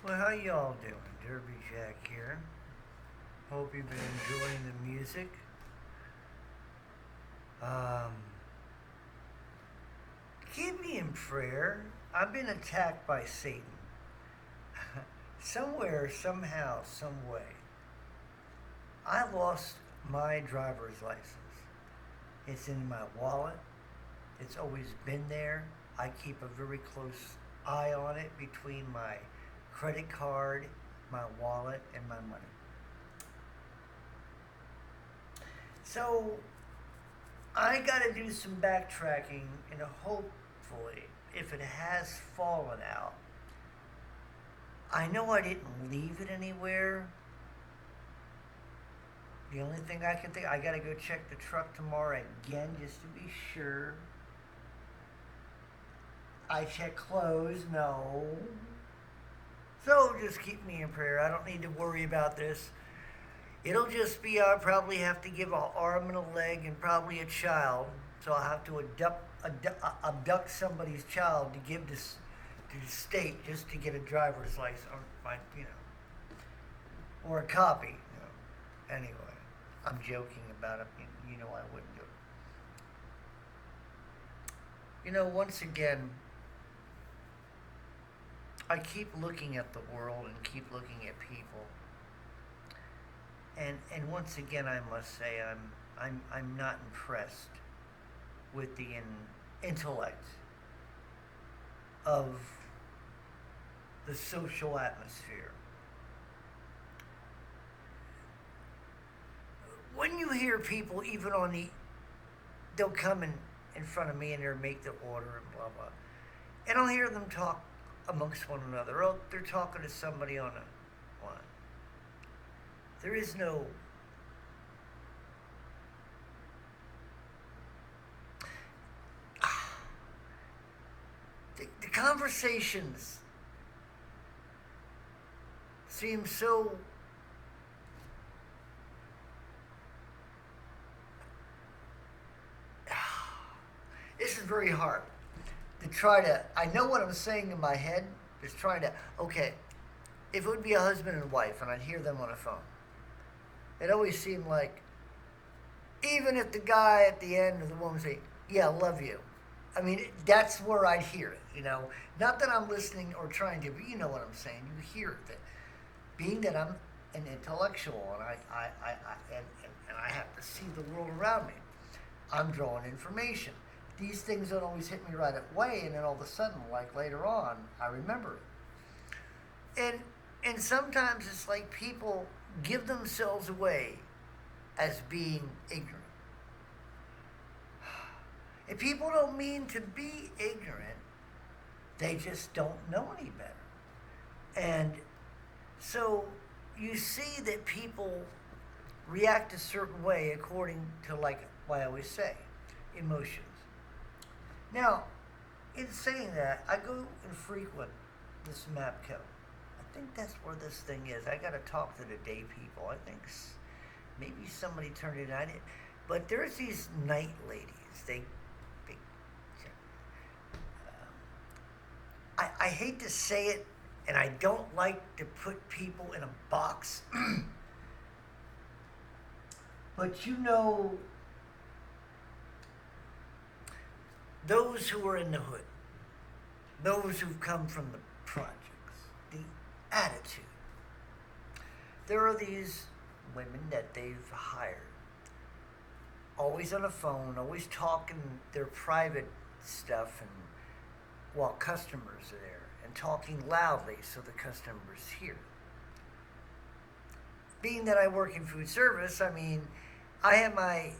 Well, how y'all doing? Derby Jack here. Hope you've been enjoying the music. Um, Keep me in prayer. I've been attacked by Satan. Somewhere, somehow, some way. I lost my driver's license. It's in my wallet. It's always been there. I keep a very close eye on it between my credit card, my wallet, and my money. So I got to do some backtracking and hopefully, if it has fallen out, I know I didn't leave it anywhere. The only thing I can think, I got to go check the truck tomorrow again just to be sure. I check clothes, no. So just keep me in prayer. I don't need to worry about this. It'll just be I'll probably have to give an arm and a leg and probably a child. So I'll have to abduct somebody's child to give this to the state just to get a driver's license, or you know, or a copy. Anyway, I'm joking about it. You know I wouldn't do it. Once again, I keep looking at the world and keep looking at people, and once again, I must say I'm not impressed with the intellect of the social atmosphere. When you hear people, even they'll come in front of me and they'll make the order and blah blah, and I'll hear them talk amongst one another. Oh, they're talking to somebody on a line. There is no the conversations seem so this is very hard to try to I know what I'm saying in my head, just trying to okay, if it would be a husband and wife and I'd hear them on a phone, it always seemed like even if the guy at the end or the woman say, yeah, I love you. I mean, that's where I'd hear it. Not that I'm listening or trying to, but you know what I'm saying. You hear it. That being that I'm an intellectual and and I have to see the world around me, I'm drawing information. These things don't always hit me right away, and then all of a sudden, like later on, I remember it. And sometimes it's like people give themselves away as being ignorant. And people don't mean to be ignorant, they just don't know any better. And so you see that people react a certain way according to, like what I always say, emotions. Now, in saying that, I go and frequent this MAPCO. I think that's where this thing is. I got to talk to the day people. I think maybe somebody turned it on. But there's these night ladies. They I hate to say it, and I don't like to put people in a box. But those who are in the hood, those who've come from the projects, the attitude. There are these women that they've hired, always on the phone, always talking their private stuff, and while customers are there, and talking loudly so the customers hear. Being that I work in food service, I mean, I have my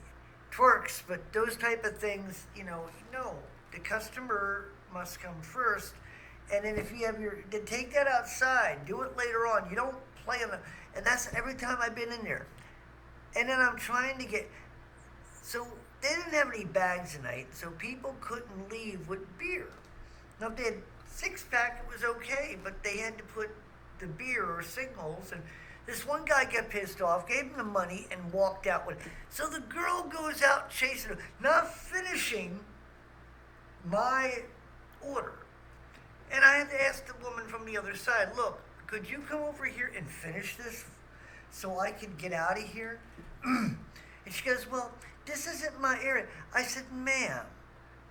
twerks, but those type of things, the customer must come first. And then if you have then take that outside, do it later on. You don't play on and that's every time I've been in there. And then I'm trying to so they didn't have any bags tonight, so people couldn't leave with beer. Now if they had 6-pack, it was okay, but they had to put the beer or singles, and this one guy got pissed off, gave him the money, and walked out with it. So the girl goes out chasing him, not finishing my order. And I had to ask the woman from the other side, look, could you come over here and finish this so I can get out of here? And she goes, well, this isn't my area. I said, ma'am,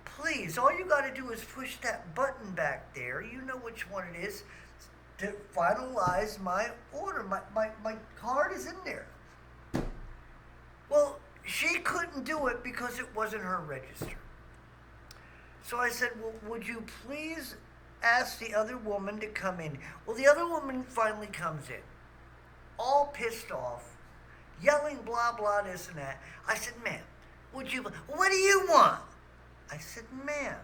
please, all you got to do is push that button back there. You know which one it is to finalize my order. My card is in there. Well, she couldn't do it because it wasn't her register. So I said, well, would you please ask the other woman to come in? Well, the other woman finally comes in, all pissed off, yelling blah, blah, this and that. I said, ma'am, would you, what do you want? I said, ma'am,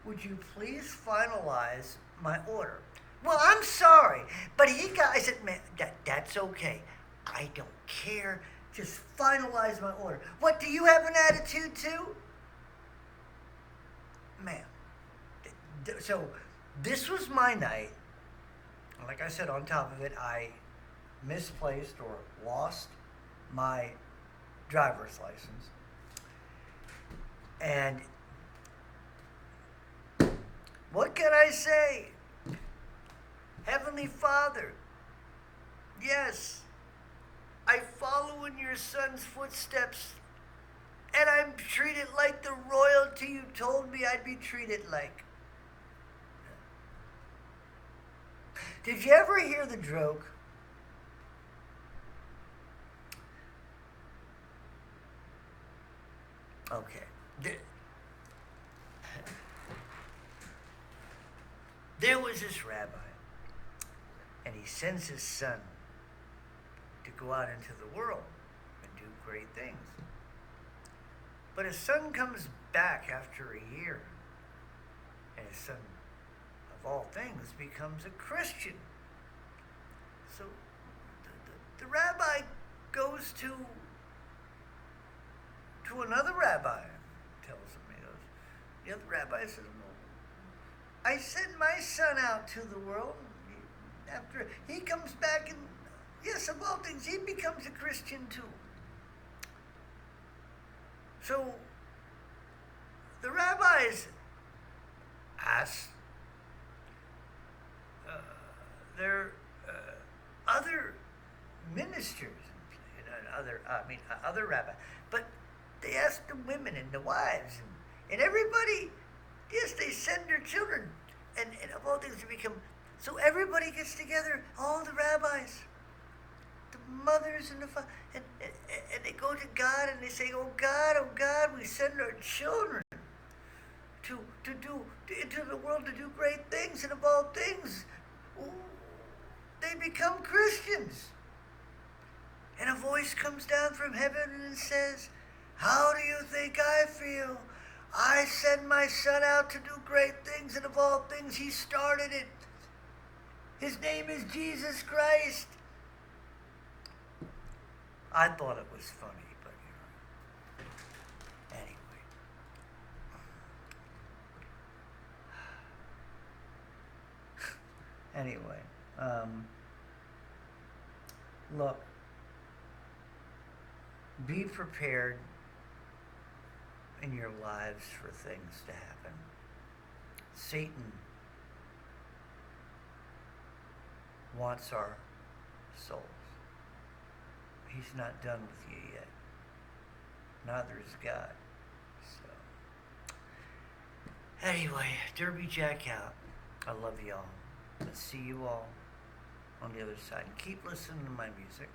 would you please finalize my order? Well, I'm sorry, but I said, ma'am, that's okay. I don't care. Just finalize my order. What, do you have an attitude too? Ma'am. So this was my night. Like I said, on top of it, I misplaced or lost my driver's license. And what can I say? Heavenly Father, yes, I follow in your son's footsteps, and I'm treated like the royalty you told me I'd be treated like. Did you ever hear the joke? Okay. There was this rabbi, and he sends his son to go out into the world and do great things. But his son comes back after a year, and his son, of all things, becomes a Christian. So the rabbi goes to another rabbi, tells him, he goes, the other rabbi says, well, I sent my son out to the world. After he comes back, and yes, of all things, he becomes a Christian too. So the rabbis asked their other ministers, other rabbis, but they asked the women and the wives and everybody. Yes, they send their children, and of all things to become. So everybody gets together, all the rabbis, the mothers and the fathers, and they go to God and they say, oh God, we send our children into the world to do great things, and of all things, they become Christians. And a voice comes down from heaven and says, how do you think I feel? I send my son out to do great things, and of all things, he started it. His name is Jesus Christ. I thought it was funny, but anyway. Look, be prepared in your lives for things to happen. Satan wants our souls. He's not done with you yet. Neither is God. So, anyway, Derby Jack out. I love y'all. Let's see you all on the other side. And keep listening to my music.